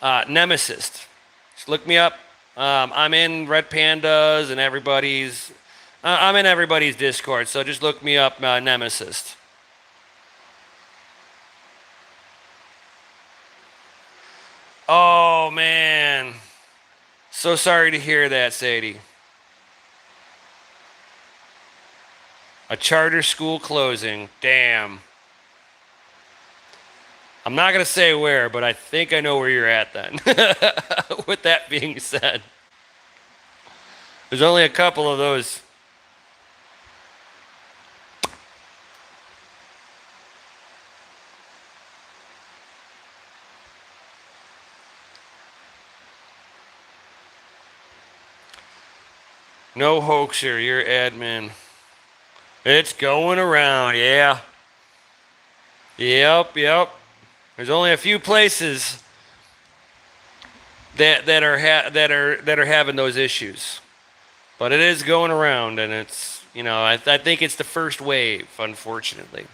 Nemesis. Just look me up. I'm in Red Pandas and everybody's. I'm in everybody's Discord, so just look me up, Nemesis. Oh man, so sorry to hear that, Sadie. A charter school closing. Damn. I'm not gonna say where, but I think I know where you're at then. With that being said, there's only a couple of those. No hoaxer, you're admin. It's going around, yeah. Yep. There's only a few places that are having those issues, but it is going around, and it's I think it's the first wave, unfortunately.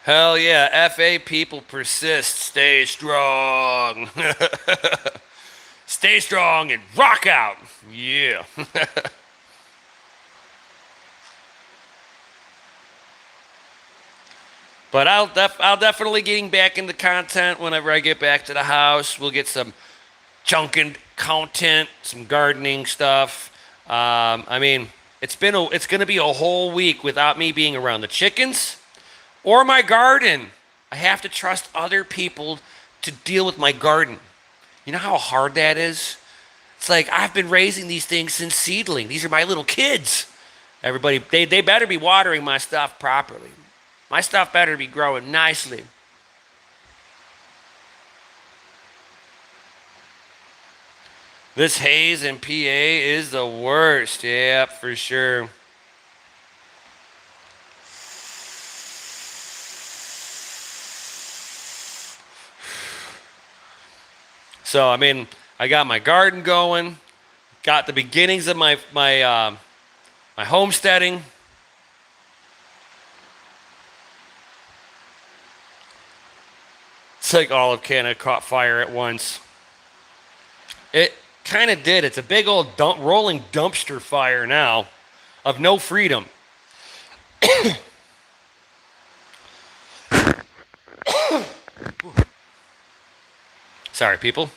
Hell yeah, FA people persist. Stay strong. Stay strong and rock out. Yeah. But I'll definitely getting back into content whenever I get back to the house. We'll get some chunking content, some gardening stuff. I mean, it's going to be a whole week without me being around the chickens or my garden. I have to trust other people to deal with my garden. You know how hard that is? It's like I've been raising these things since seedling. These are my little kids. Everybody, they better be watering my stuff properly. My stuff better be growing nicely. This haze in PA is the worst. Yeah, for sure. So, I mean, I got my garden going, got the beginnings of my homesteading. It's like all of Canada caught fire at once. It kind of did. It's a big old rolling dumpster fire now. of no freedom. Sorry, people.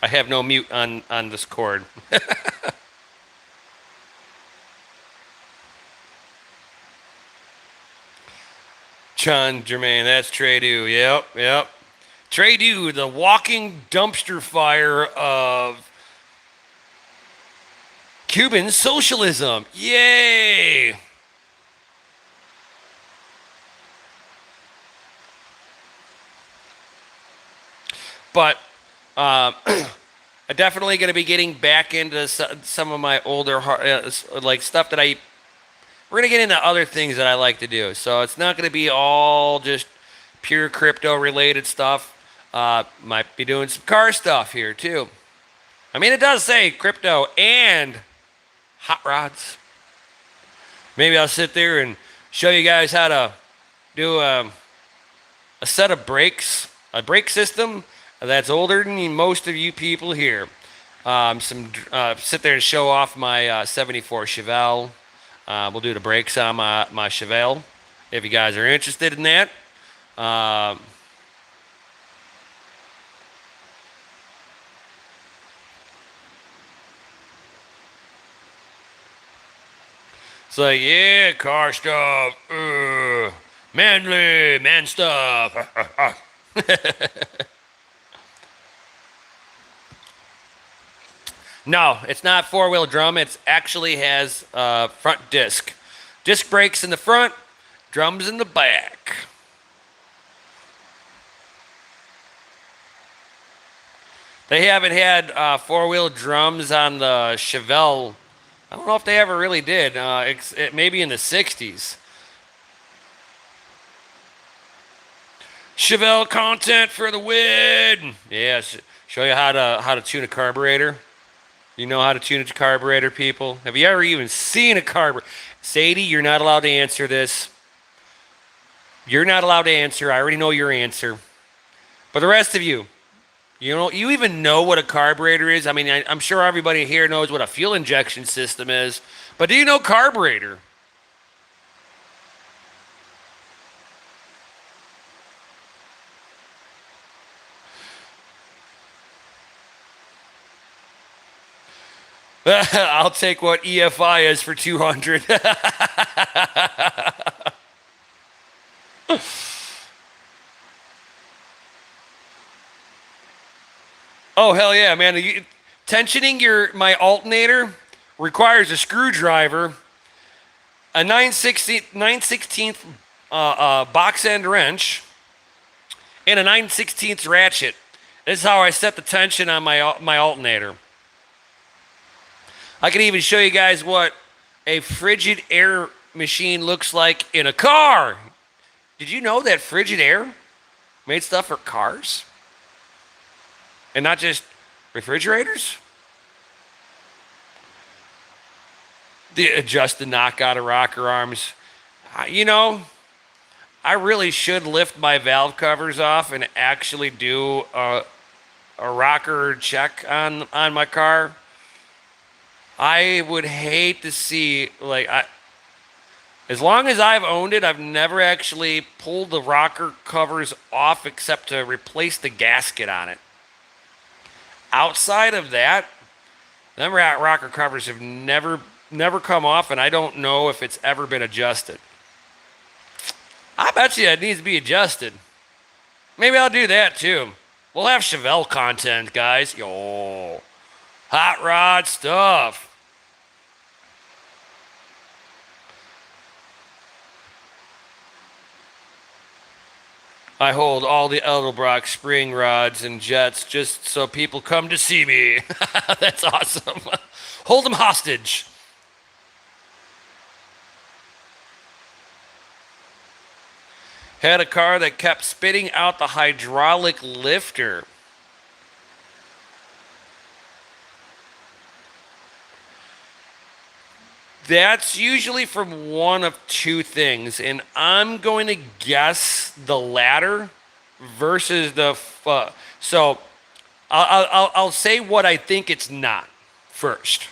I have no mute on this cord. John Jermaine, that's Trey Dew. Yep. Trey Dew, the walking dumpster fire of Cuban socialism. Yay! But I'm definitely going to be getting back into some of my older like stuff that we're going to get into other things that I like to do. So it's not going to be all just pure crypto related stuff. Might be doing some car stuff here too. I mean, it does say crypto and hot rods. Maybe I'll sit there and show you guys how to do a set of brakes, a brake system that's older than most of you people here. Sit there and show off my 74 Chevelle. We'll do the brakes on my Chevelle if you guys are interested in that. It's like, yeah, car stuff. Manly, man stuff. No, it's not four-wheel drum. It actually has front disc. Disc brakes in the front, drums in the back. They haven't had four-wheel drums on the Chevelle. I don't know if they ever really did. Maybe in the 60s. Chevelle content for the win. Yeah, show you how to tune a carburetor. You know how to tune a carburetor, people? Have you ever even seen a carburetor? Sadie, you're not allowed to answer this. You're not allowed to answer. I already know your answer. But the rest of you, you even know what a carburetor is? I mean, I'm sure everybody here knows what a fuel injection system is. But do you know carburetor? I'll take what EFI is for 200. Oh, hell yeah, man. Tensioning my alternator requires a screwdriver, a 9/16 box end wrench, and a 9/16 ratchet. This is how I set the tension on my alternator. I can even show you guys what a frigid air machine looks like in a car. Did you know that frigid air made stuff for cars? And not just refrigerators? Adjust the knockout of rocker arms. I really should lift my valve covers off and actually do a rocker check on my car. I would hate to see, as long as I've owned it, I've never actually pulled the rocker covers off except to replace the gasket on it. Outside of that, them rocker covers have never come off, and I don't know if it's ever been adjusted. I bet you it needs to be adjusted. Maybe I'll do that too. We'll have Chevelle content, guys. Yo, hot rod stuff. I hold all the Edelbrock spring rods and jets just so people come to see me. That's awesome. Hold them hostage. Had a car that kept spitting out the hydraulic lifter. That's usually from one of two things, and I'm going to guess the latter versus the. So, I'll say what I think it's not first.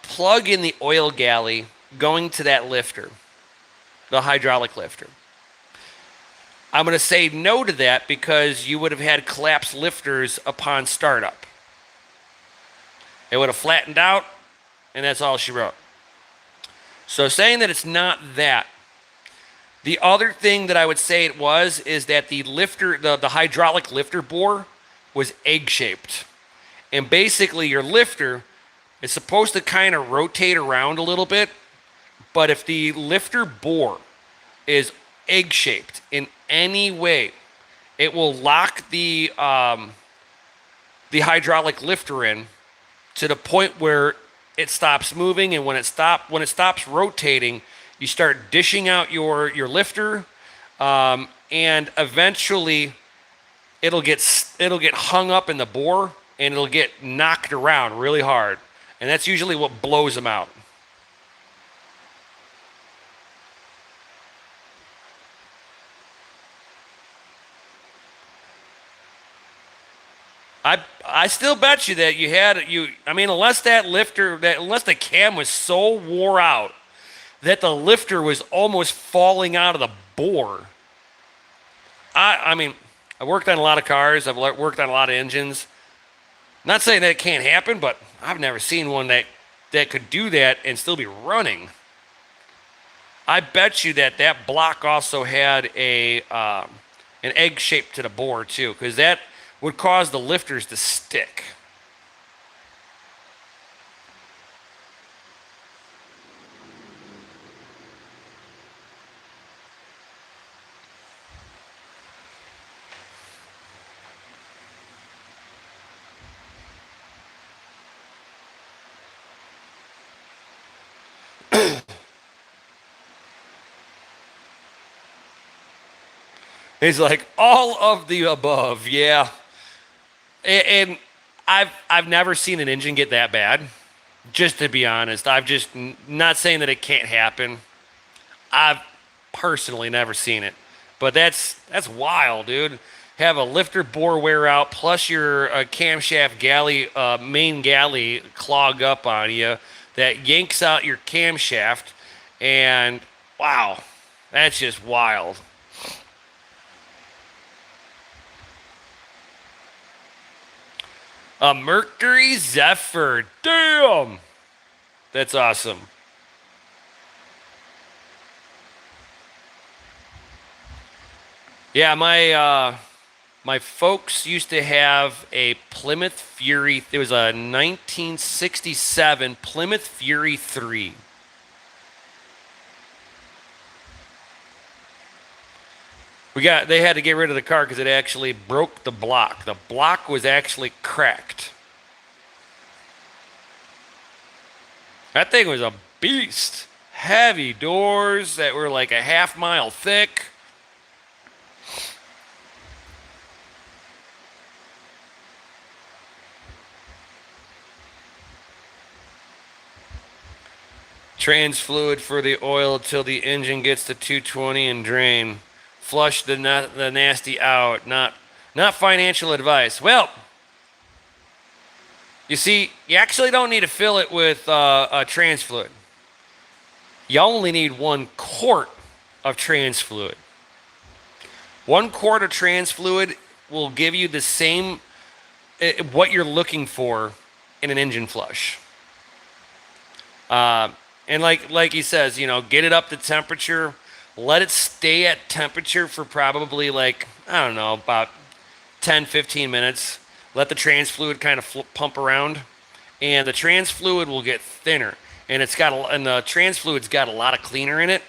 plug in the oil galley going to that lifter, the hydraulic lifter. I'm going to say no to that because you would have had collapsed lifters upon startup. It would have flattened out, and that's all she wrote. So saying that it's not that. The other thing that I would say it was is that the lifter, the hydraulic lifter bore was egg-shaped. And basically your lifter is supposed to kind of rotate around a little bit, but if the lifter bore is egg-shaped in any way, it will lock the hydraulic lifter in to the point where it stops moving, and when it stops rotating, you start dishing out your lifter, and eventually it'll get hung up in the bore, and it'll get knocked around really hard, and that's usually what blows them out. I still bet you that unless the cam was so wore out that the lifter was almost falling out of the bore. I worked on a lot of cars. I've worked on a lot of engines. Not saying that it can't happen, but I've never seen one that could do that and still be running. I bet you that block also had an egg shape to the bore too, because that would cause the lifters to stick. He's like, all of the above, yeah. And I've never seen an engine get that bad, just to be honest. I've just not saying that it can't happen. I've personally never seen it, but that's wild, dude. Have a lifter bore wear out, plus your camshaft galley, main galley clog up on you that yanks out your camshaft, and wow, that's just wild. A Mercury Zephyr. Damn! That's awesome. Yeah, my folks used to have a Plymouth Fury. It was a 1967 Plymouth Fury 3. They had to get rid of the car because it actually broke the block. The block was actually cracked. That thing was a beast. Heavy doors that were like a half-mile thick. Trans fluid for the oil till the engine gets to 220 and drain. Flush the nasty out. Not financial advice. Well, you see, you actually don't need to fill it with trans fluid. You only need 1 quart of trans fluid. 1 quart of trans fluid will give you the same what you're looking for in an engine flush. And like he says, get it up to temperature. Let it stay at temperature for probably about 10, 15 minutes. Let the trans fluid kind of pump around, and the trans fluid will get thinner. And the trans fluid's got a lot of cleaner in it.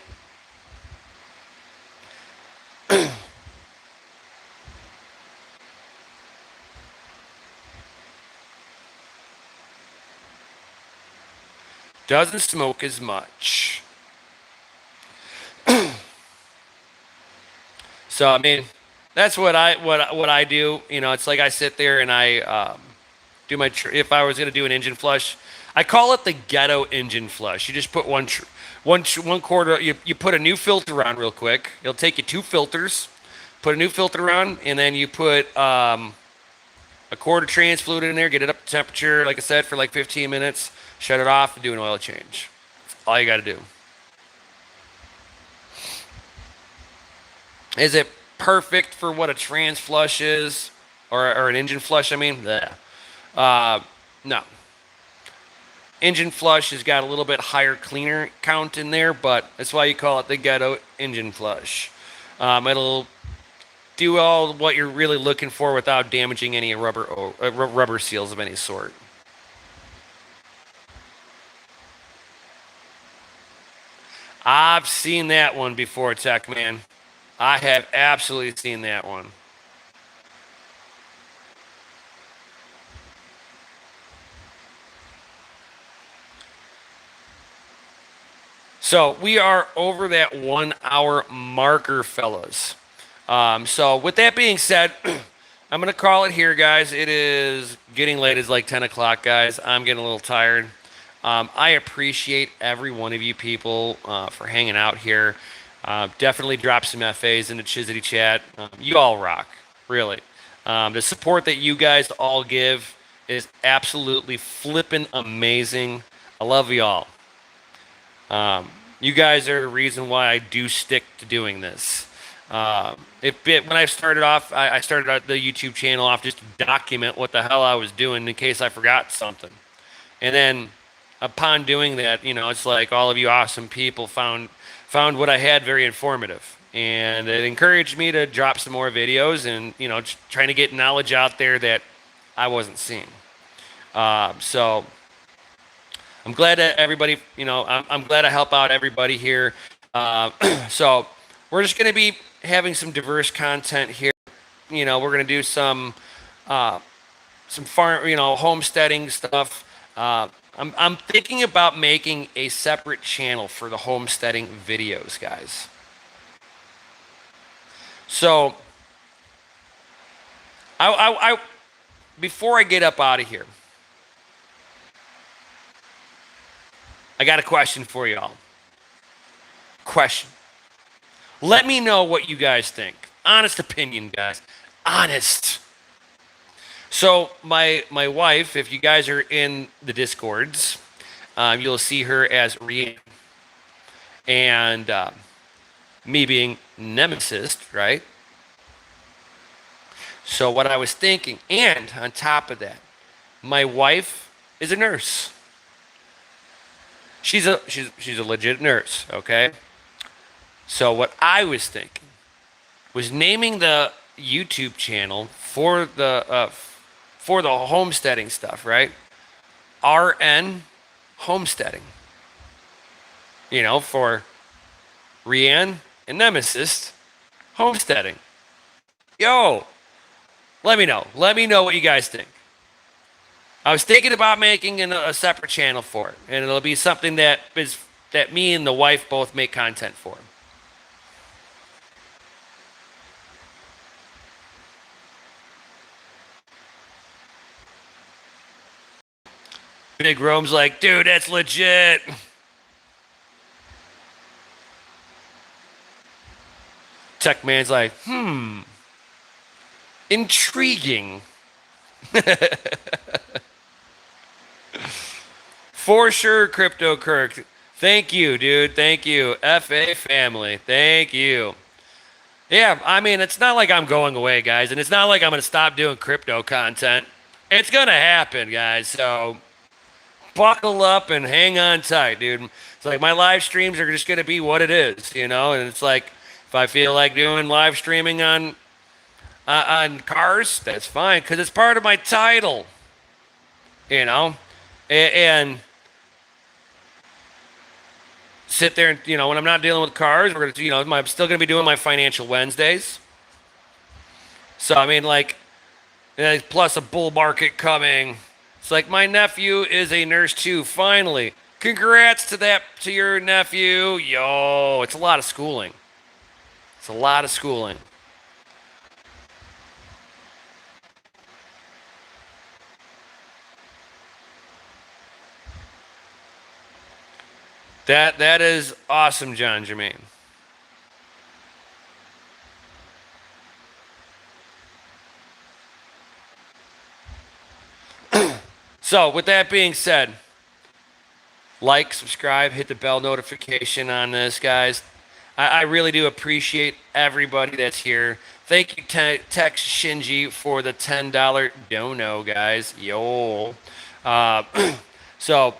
Doesn't smoke as much. So that's what I do. It's like I sit there and I do if I was gonna do an engine flush, I call it the ghetto engine flush. You just put one quarter. You put a new filter on real quick. It'll take you 2 filters. Put a new filter on, and then you put a quarter trans fluid in there, get it up to temperature, like I said, for like 15 minutes, shut it off, and do an oil change. All you got to do. Is it perfect for what a trans flush is, or an engine flush? I mean, no. Engine flush has got a little bit higher cleaner count in there, but that's why you call it the ghetto engine flush. It'll do all what you're really looking for without damaging any rubber seals of any sort. I've seen that one before, Tech Man. I have absolutely seen that one. So we are over that 1 hour marker, fellas. So with that being said, I'm going to call it here, guys. It is getting late. It's like 10 o'clock, guys. I'm getting a little tired. I appreciate every one of you people for hanging out here. Definitely drop some FAs into Chizzity Chat. You all rock, really. The support that you guys all give is absolutely flippin' amazing. I love y'all. You guys are the reason why I do stick to doing this. When I started off, I started out the YouTube channel off just to document what the hell I was doing in case I forgot something. And then upon doing that, it's like all of you awesome people found what I had very informative. And it encouraged me to drop some more videos and, trying to get knowledge out there that I wasn't seeing. So I'm glad that everybody, I'm glad I help out everybody here. So we're just going to be having some diverse content here. We're going to do some farm, homesteading stuff. I'm thinking about making a separate channel for the homesteading videos, guys. So I before I get up out of here, I got a question for y'all. Question. Let me know what you guys think. Honest opinion, guys. Honest. So my wife, if you guys are in the Discords, you'll see her as Rian. And me being Nemesis, right? So what I was thinking, and on top of that, my wife is a nurse. She's a legit nurse, okay? So what I was thinking was naming the YouTube channel for the homesteading stuff, right? RN Homesteading. For Rian and Nemesis Homesteading. Yo, let me know. Let me know what you guys think. I was thinking about making a separate channel for it, and it'll be something that me and the wife both make content for. Big Rome's like, dude, that's legit. Tech Man's like, intriguing. For sure, Crypto Kirk. Thank you, dude. Thank you. FA family. Thank you. Yeah, I mean, it's not like I'm going away, guys, and it's not like I'm going to stop doing crypto content. It's going to happen, guys, so buckle up and hang on tight, dude. It's like my live streams are just going to be what it is, and it's like if I feel like doing live streaming on cars, that's fine, because it's part of my title, and sit there and, when I'm not dealing with cars, we're going to, I'm still going to be doing my financial Wednesdays. So, I mean, like, plus a bull market coming. It's like my nephew is a nurse too, finally. Congrats to your nephew. Yo, it's a lot of schooling. It's a lot of schooling. That is awesome, John Jermaine. So, with that being said, like, subscribe, hit the bell notification on this, guys. I really do appreciate everybody that's here. Thank you, Tex Shinji, for the $10 dono, guys. Yo. Uh, so,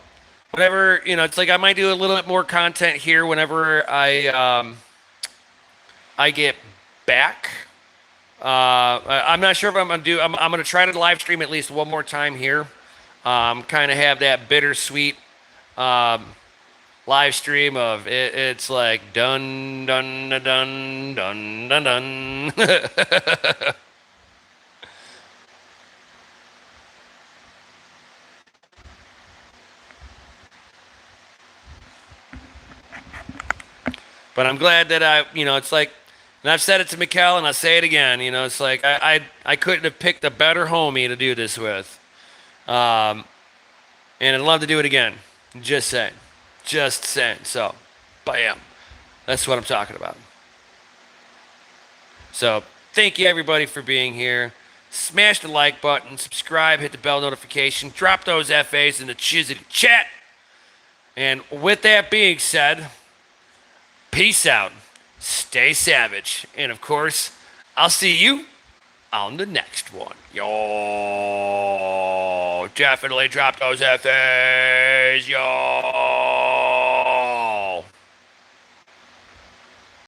whenever, it's like I might do a little bit more content here whenever I get back. I'm not sure if I'm gonna do. I'm gonna try to live stream at least one more time here. Kind of have that bittersweet live stream of it. It's like dun dun dun dun dun dun dun. But I'm glad that it's like, and I've said it to Mikkel, and I'll say it again. It's like I couldn't have picked a better homie to do this with. And I'd love to do it again. Just saying. Just saying. So, bam. That's what I'm talking about. So, thank you everybody for being here. Smash the like button, subscribe, hit the bell notification, drop those FAs in the Chizzity chat. And with that being said, peace out. Stay savage. And of course, I'll see you on the next one. Yo, definitely drop those FAs. Yo.